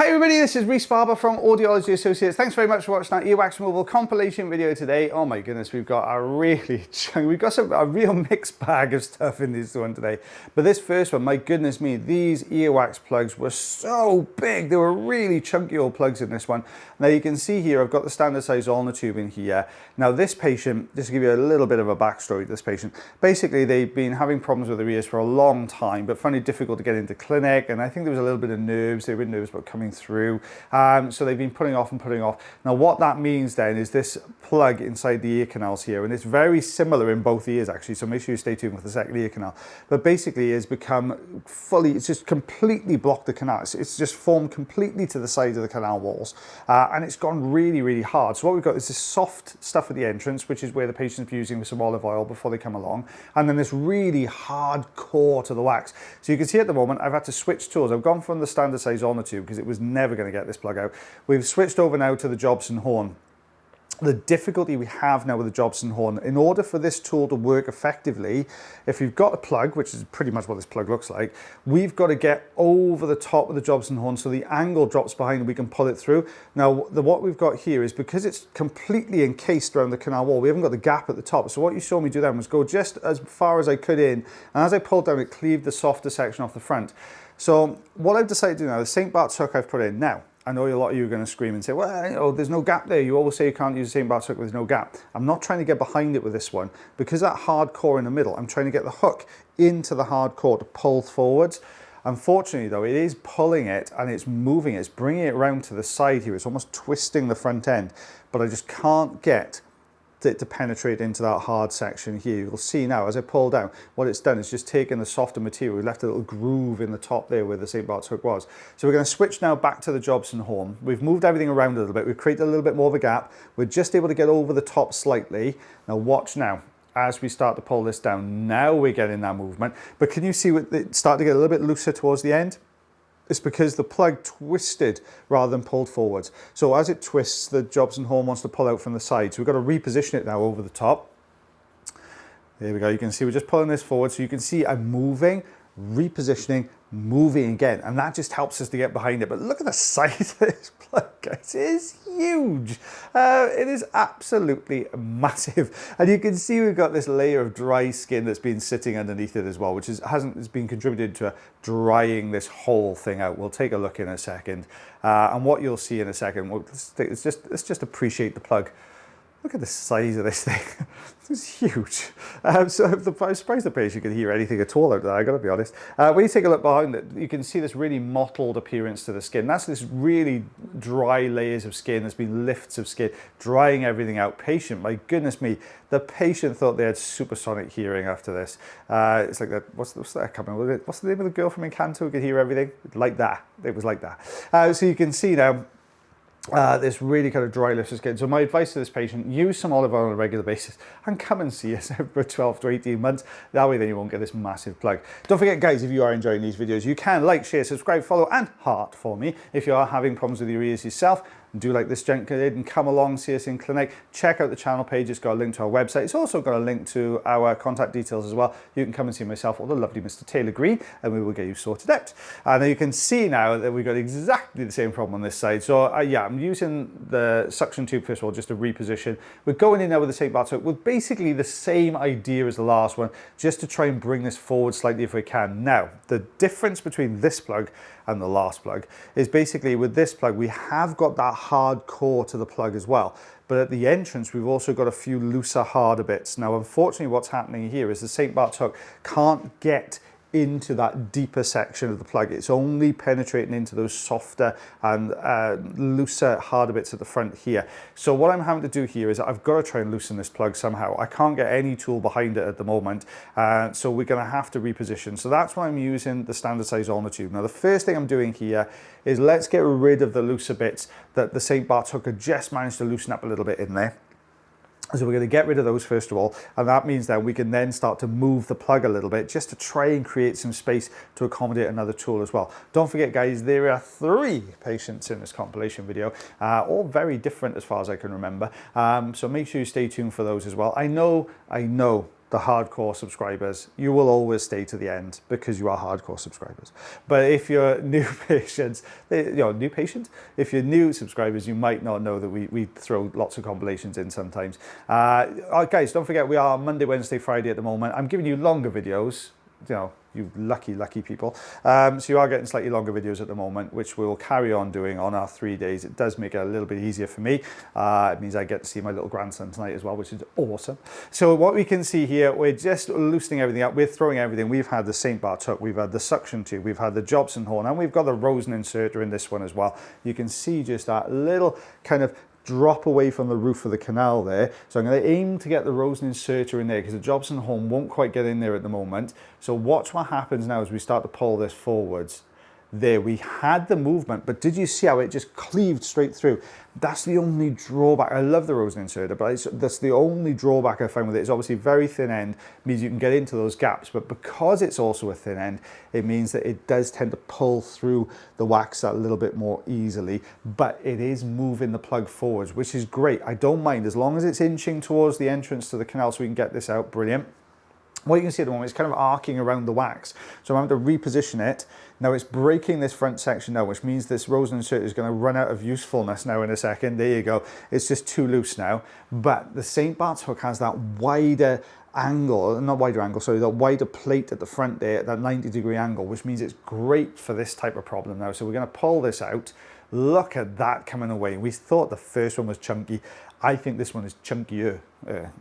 Hi everybody, this is Rhys Barber from Audiology Associates. Thanks very much for watching that earwax removal compilation video today. Oh my goodness, we've got a real mixed bag of stuff in this one today. But this first one, my goodness me, these earwax plugs were so big. They were really chunky old plugs in this one. Now you can see here, I've got the standard size ulnar tube in here. Now this patient, just to give you a little bit of a backstory to this patient, basically they've been having problems with their ears for a long time, but found it difficult to get into clinic. And I think there was a little bit of nerves. They were nervous about coming through, so they've been putting off. Now what that means then is this plug inside the ear canals here, and it's very similar in both ears actually, so make sure you stay tuned with the second ear canal, but basically it's become fully, it's just completely blocked the canal. It's just formed completely to the side of the canal walls, and it's gone really hard. So what we've got is this soft stuff at the entrance, which is where the patient's using with some olive oil before they come along, and then this really hard core to the wax. So you can see at the moment I've had to switch tools. I've gone from the standard size ulnar tube because it was never going to get this plug out. We've switched over now to the Jobson horn. The difficulty we have now with the Jobson horn, in order for this tool to work effectively, if you've got a plug, which is pretty much what this plug looks like, we've got to get over the top of the Jobson horn so the angle drops behind and we can pull it through. Now, what we've got here is, because it's completely encased around the canal wall, we haven't got the gap at the top. So what you saw me do then was go just as far as I could in, and as I pulled down, it cleaved the softer section off the front. So what I've decided to do now, the St. Bart's hook I've put in now, I know a lot of you are going to scream and say, well, you know, there's no gap there. You always say you can't use the St. Bart's hook with no gap. I'm not trying to get behind it with this one. Because that hard core in the middle, I'm trying to get the hook into the hard core to pull forwards. Unfortunately though, it is pulling it and it's moving it. It's bringing it around to the side here. It's almost twisting the front end, but I just can't get it to penetrate into that hard section here. You'll see now as I pull down, what it's done is just taken the softer material. We left a little groove in the top there where the St. Bart's hook was. So we're going to switch now back to the Jobson horn. We've moved everything around a little bit. We've created a little bit more of a gap. We're just able to get over the top slightly. Now watch now. As we start to pull this down, now we're getting that movement. But can you see it start to get a little bit looser towards the end? It's because the plug twisted rather than pulled forwards. So as it twists, the Jobson horn wants to pull out from the side. So we've got to reposition it now over the top. There we go. You can see we're just pulling this forward. So you can see I'm moving, repositioning, moving again. And that just helps us to get behind it. But look at the size of this plug, guys. It is huge. It is absolutely massive. And you can see we've got this layer of dry skin that's been sitting underneath it as well, which has been contributed to drying this whole thing out. We'll take a look in a second. And what you'll see in a second, let's just appreciate the plug. Look at the size of this thing. It's huge. So I'm surprised the patient can hear anything at all out there, I gotta be honest. When you take a look behind it, you can see this really mottled appearance to the skin. That's this really dry layers of skin. There's been lifts of skin, drying everything out. Patient, my goodness me, the patient thought they had supersonic hearing after this. It's like that, what's that coming with it? What's the name of the girl from Encanto who could hear everything? Like that, it was like that. So you can see now, this really kind of dry lift of skin. So my advice to this patient, use some olive oil on a regular basis and come and see us every 12 to 18 months. That way then you won't get this massive plug. Don't forget guys, if you are enjoying these videos, you can like, share, subscribe, follow and heart for me. If you are having problems with your ears yourself, do like this gent did and come along, see us in clinic. Check out the channel page. It's got a link to our website. It's also got a link to our contact details as well. You can come and see myself or the lovely Mr. Taylor Green and we will get you sorted out. And you can see now that we've got exactly the same problem on this side. So yeah, I'm using the suction tube first of all just to reposition. We're going in now with the St. Bart's hook with basically the same idea as the last one, just to try and bring this forward slightly if we can. Now, the difference between this plug and the last plug is basically with this plug we have got that hard core to the plug as well, but at the entrance we've also got a few looser, harder bits. Now unfortunately what's happening here is the St. Bart's hook can't get into that deeper section of the plug. It's only penetrating into those softer and looser, harder bits at the front here. So what I'm having to do here is I've got to try and loosen this plug somehow. I can't get any tool behind it at the moment, so we're going to have to reposition. So that's why I'm using the standard size ulnar tube. Now the first thing I'm doing here is let's get rid of the looser bits that the St. Bart's hook had just managed to loosen up a little bit in there. So we're going to get rid of those first of all, and that means that we can then start to move the plug a little bit just to try and create some space to accommodate another tool as well. Don't forget guys, there are 3 patients in this compilation video, all very different as far as I can remember, so make sure you stay tuned for those as well. I know the hardcore subscribers, you will always stay to the end because you are hardcore subscribers. But if you're new patients, if you're new subscribers, you might not know that we throw lots of compilations in sometimes. Guys, don't forget we are Monday, Wednesday, Friday at the moment. I'm giving you longer videos, you lucky people. So you are getting slightly longer videos at the moment, which we'll carry on doing on our 3 days. It does make it a little bit easier for me. It means I get to see my little grandson tonight as well, which is awesome. So what we can see here, we're just loosening everything up. We're throwing everything. We've had the St. Bart's hook, we've had the suction tube, we've had the Jobson horn, and we've got the Rosen inserter in this one as well. You can see just that little kind of drop away from the roof of the canal there. So I'm going to aim to get the Rosen inserter in there because the Jobson horn won't quite get in there at the moment. So watch what happens now as we start to pull this forwards. There, we had the movement, but did you see how it just cleaved straight through? That's the only drawback. I love the Rosen inserter, but that's the only drawback I find with it. It's obviously very thin end, means you can get into those gaps, but because it's also a thin end, it means that it does tend to pull through the wax a little bit more easily, but it is moving the plug forwards, which is great. I don't mind, as long as it's inching towards the entrance to the canal so we can get this out, brilliant. What you can see at the moment is kind of arcing around the wax. So I'm having to reposition it. Now it's breaking this front section now, which means this Rosen insert is going to run out of usefulness now in a second. There you go. It's just too loose now. But the St. Bart's hook has that wider angle, not wider angle, sorry, that wider plate at the front there, that 90-degree angle, which means it's great for this type of problem now. So we're going to pull this out. Look at that coming away. We thought the first one was chunky. I think this one is chunkier. That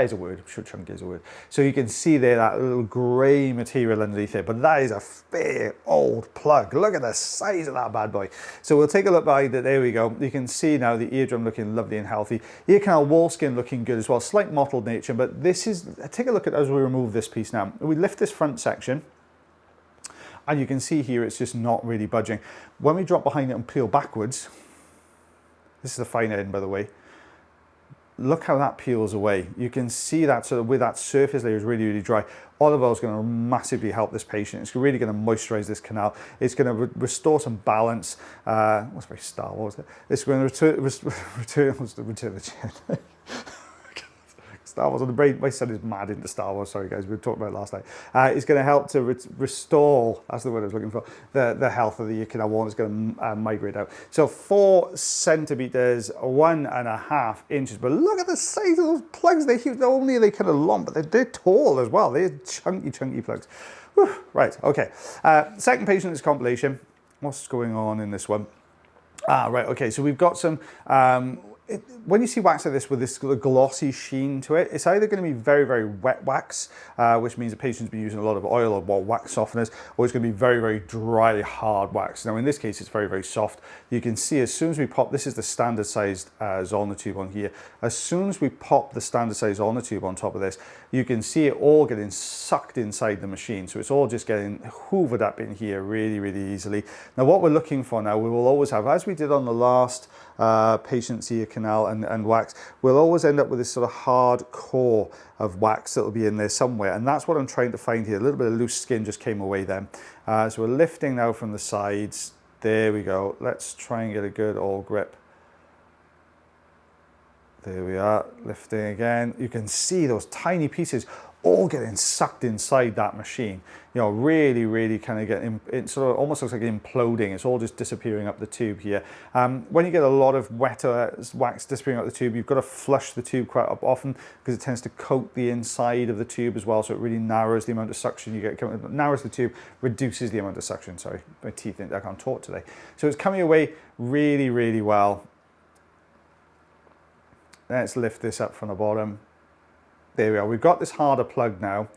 is a word. I'm sure chunky is a word. So you can see there that little grey material underneath it, but that is a fair old plug. Look at the size of that bad boy. So we'll take a look behind it. There we go. You can see now the eardrum looking lovely and healthy. Ear canal wall skin looking good as well. Slight mottled nature, but this is, take a look at as we remove this piece now. We lift this front section, and you can see here it's just not really budging. When we drop behind it and peel backwards, this is the fine end, by the way, look how that peels away. You can see that sort of with that surface layer is really, really dry. Olive oil is going to massively help this patient. It's really going to moisturize this canal. It's going to restore some balance. What's very Star Wars? It's going to return the chin. Star Wars on the brain. My son is mad into Star Wars. Sorry guys, we were talking about it last night. It's going to help to restore, that's the word I was looking for, the health of the ear canal wall. Is going to migrate out. So 4 centimeters, 1.5 inches. But look at the size of those plugs. They're huge. Not only are they kind of long, but they're tall as well. They're chunky plugs. Whew. Right, okay. Second patient is compilation. What's going on in this one? Right, okay, so we've got some, when you see wax like this with this glossy sheen to it, it's either going to be very, very wet wax, which means the patient's been using a lot of oil or wax softeners, or it's going to be very, very dry, hard wax. Now in this case, it's very, very soft. You can see as soon as we pop, this is the standard sized Zollner tube on here. As soon as we pop the standard size Zollner tube on top of this, you can see it all getting sucked inside the machine. So it's all just getting hoovered up in here really, really easily. Now what we're looking for now, we will always have, as we did on the last patient's ear canal and wax, we'll always end up with this sort of hard core of wax that will be in there somewhere, and that's what I'm trying to find here. A little bit of loose skin just came away then. So we're lifting now from the sides. There we go. Let's try and get a good old grip. There we are, lifting again. You can see those tiny pieces all getting sucked inside that machine. You know, really, really kind of getting, it sort of almost looks like imploding. It's all just disappearing up the tube here. When you get a lot of wetter wax disappearing up the tube, you've got to flush the tube quite often because it tends to coat the inside of the tube as well. So it really narrows the amount of suction you get. Narrows the tube, reduces the amount of suction. Sorry, my teeth, I can't talk today. So it's coming away really, really well. Let's lift this up from the bottom. There we are. We've got this harder plug now.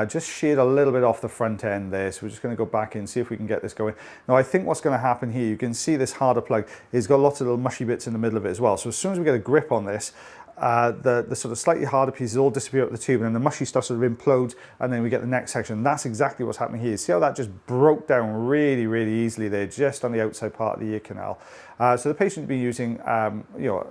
Just sheared a little bit off the front end there. So we're just going to go back in, see if we can get this going. Now I think what's going to happen here, you can see this harder plug, it's got lots of little mushy bits in the middle of it as well. So as soon as we get a grip on this, the sort of slightly harder pieces all disappear up the tube, and then the mushy stuff sort of implodes, and then we get the next section. That's exactly what's happening here. See how that just broke down really, really easily there, just on the outside part of the ear canal. So the patient's been using, you know,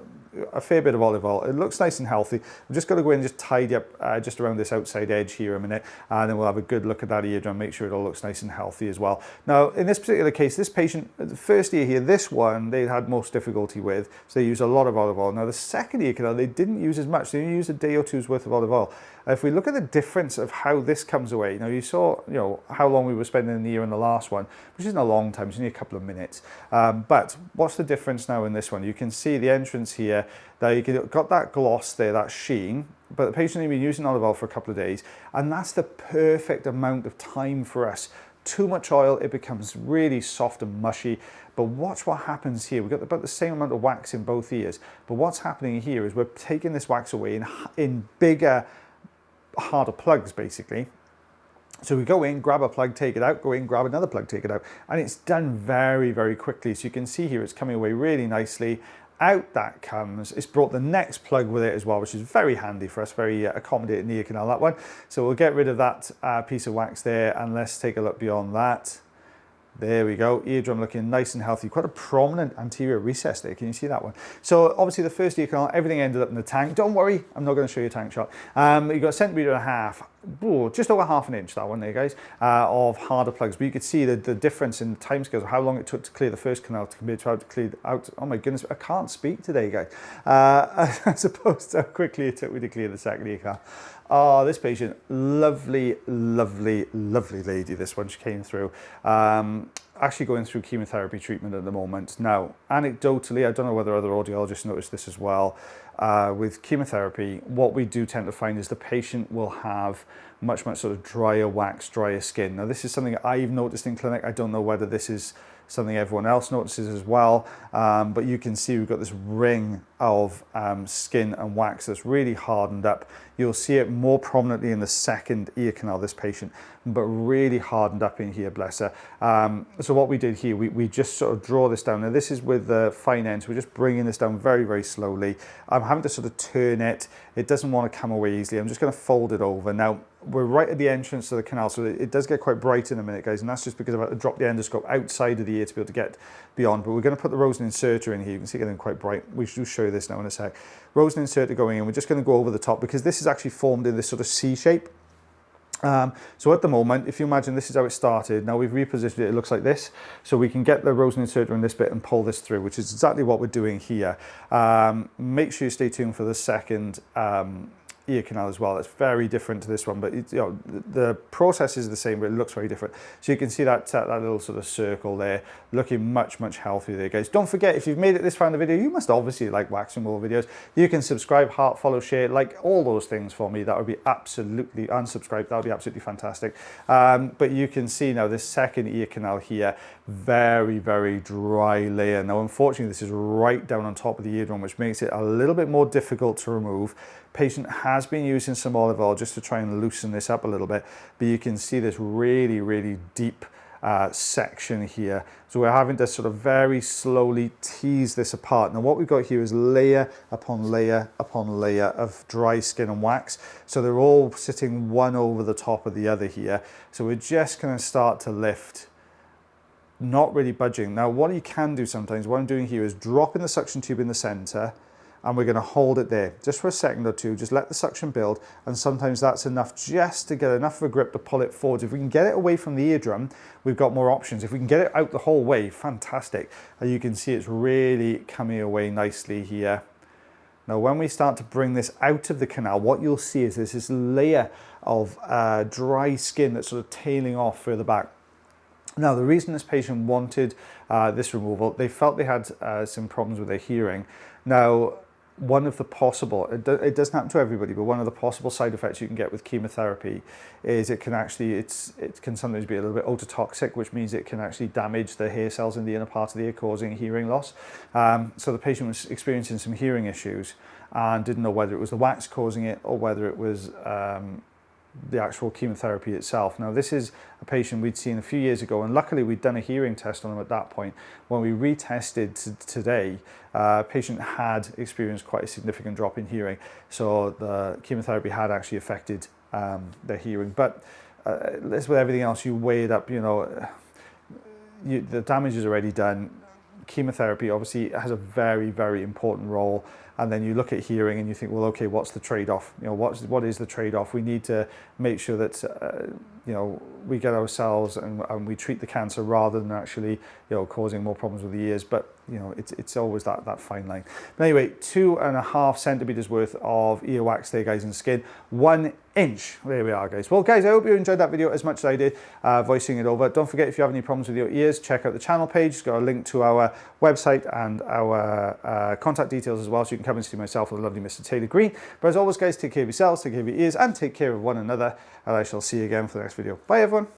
a fair bit of olive oil. It looks nice and healthy. I'm just going to go in and just tidy up just around this outside edge here a minute, and then we'll have a good look at that eardrum, make sure it all looks nice and healthy as well. Now, in this particular case, this patient, the first ear here, this one, they had most difficulty with, so they used a lot of olive oil. Now, the second ear canal, they didn't use as much. They used a day or two's worth of olive oil. If we look at the difference of how this comes away, now you saw, how long we were spending in the ear in the last one, which isn't a long time, it's only a couple of minutes. But what's the difference now in this one? You can see the entrance here, that you got that gloss there, that sheen, but the patient had been using olive oil for a couple of days, and that's the perfect amount of time for us. Too much oil, it becomes really soft and mushy. But watch what happens here. We've got about the same amount of wax in both ears, but what's happening here is we're taking this wax away in bigger, harder plugs, basically. So we go in, grab a plug, take it out, go in, grab another plug, take it out, and it's done very, very quickly. So you can see here it's coming away really nicely. Out that comes. It's brought the next plug with it as well, which is very handy for us, very accommodating ear canal, that one. So we'll get rid of that piece of wax there, and let's take a look beyond that. There we go, eardrum looking nice and healthy. Quite a prominent anterior recess there, can you see that one? So obviously the first ear canal, everything ended up in the tank. Don't worry, I'm not going to show you a tank shot. You've got a centimetre and a half, just over half an inch, that one there, guys, of harder plugs. But you could see the difference in the timescales of how long it took to clear the first canal compared to how to clear out. Oh my goodness, I can't speak today, guys. As opposed to how quickly it took me to clear the second ear canal. Oh, this patient, lovely, lovely, lovely lady, this one, she came through. Actually going through chemotherapy treatment at the moment. Now, anecdotally, I don't know whether other audiologists noticed this as well, with chemotherapy, what we do tend to find is the patient will have much sort of drier wax, drier skin. Now, this is something I've noticed in clinic. I don't know whether this is something everyone else notices as well, but you can see we've got this ring of skin and wax that's really hardened up. You'll see it more prominently in the second ear canal, this patient, but really hardened up in here, bless her. So what we did here, we just sort of draw this down. Now this is with the fine end, so we're just bringing this down very, very slowly. I'm having to sort of turn it. It doesn't want to come away easily. I'm just going to fold it over. Now, we're right at the entrance to the canal, so it does get quite bright in a minute, guys, and that's just because I've had to drop the endoscope outside of the ear to be able to get beyond. But we're going to put the Rosen inserter in here. You can see it getting quite bright. We should show you this now in a sec. Rosen inserter going in. We're just going to go over the top because this is actually formed in this sort of C shape. So at the moment, if you imagine this is how it started, now we've repositioned it, it looks like this. So we can get the Rosen inserter in this bit and pull this through, which is exactly what we're doing here. Make sure you stay tuned for the second ear canal as well. It's very different to this one, but it's, the process is the same, but it looks very different. So you can see that that little sort of circle there, looking much healthier there, guys. Don't forget, if you've made it this far in the video, you must obviously like wax removal videos. You can subscribe, heart, follow, share, like all those things for me. That would be absolutely, unsubscribe, that would be absolutely fantastic. But you can see now this second ear canal here, very dry layer. Now unfortunately this is right down on top of the eardrum, which makes it a little bit more difficult to remove. Patient has been using some olive oil just to try and loosen this up a little bit, but you can see this really deep section here. So we're having to sort of very slowly tease this apart. Now what we've got here is layer upon layer upon layer of dry skin and wax. So they're all sitting one over the top of the other here. So we're just going to start to lift, not really budging. Now what you can do sometimes, what I'm doing here is dropping the suction tube in the center, and we're going to hold it there just for a second or two, just let the suction build, and sometimes that's enough just to get enough of a grip to pull it forward. If we can get it away from the eardrum, we've got more options. If we can get it out the whole way, fantastic. And you can see it's really coming away nicely here. Now when we start to bring this out of the canal, what you'll see is there's this layer of dry skin that's sort of tailing off further back. Now, the reason this patient wanted this removal, they felt they had some problems with their hearing. Now, one of the possible, it doesn't happen to everybody, but one of the possible side effects you can get with chemotherapy is it can actually, it can sometimes be a little bit ototoxic, which means it can actually damage the hair cells in the inner part of the ear, causing hearing loss. So the patient was experiencing some hearing issues and didn't know whether it was the wax causing it or whether it was the actual chemotherapy itself. Now this is a patient we'd seen a few years ago, and luckily we'd done a hearing test on them at that point. When we retested today, patient had experienced quite a significant drop in hearing, so the chemotherapy had actually affected their hearing. But as with everything else, you weigh it up, the damage is already done. chemotherapy obviously has a very, very important role. And then you look at hearing and you think, well, okay, what's the trade-off? You know, what is the trade-off? We need to make sure that, you know, we get ourselves and we treat the cancer rather than actually, you know, causing more problems with the ears. But, you know, it's always that fine line. But anyway, 2.5 centimeters worth of earwax there, guys, in skin. 1 inch. There we are, guys. Well, guys, I hope you enjoyed that video as much as I did voicing it over. Don't forget, if you have any problems with your ears, check out the channel page. It's got a link to our website and our contact details as well, so you can come and see myself with the lovely Mr. Taylor Green. But as always, guys, take care of yourselves, take care of your ears, and take care of one another. And I shall see you again for the next video. Bye, everyone.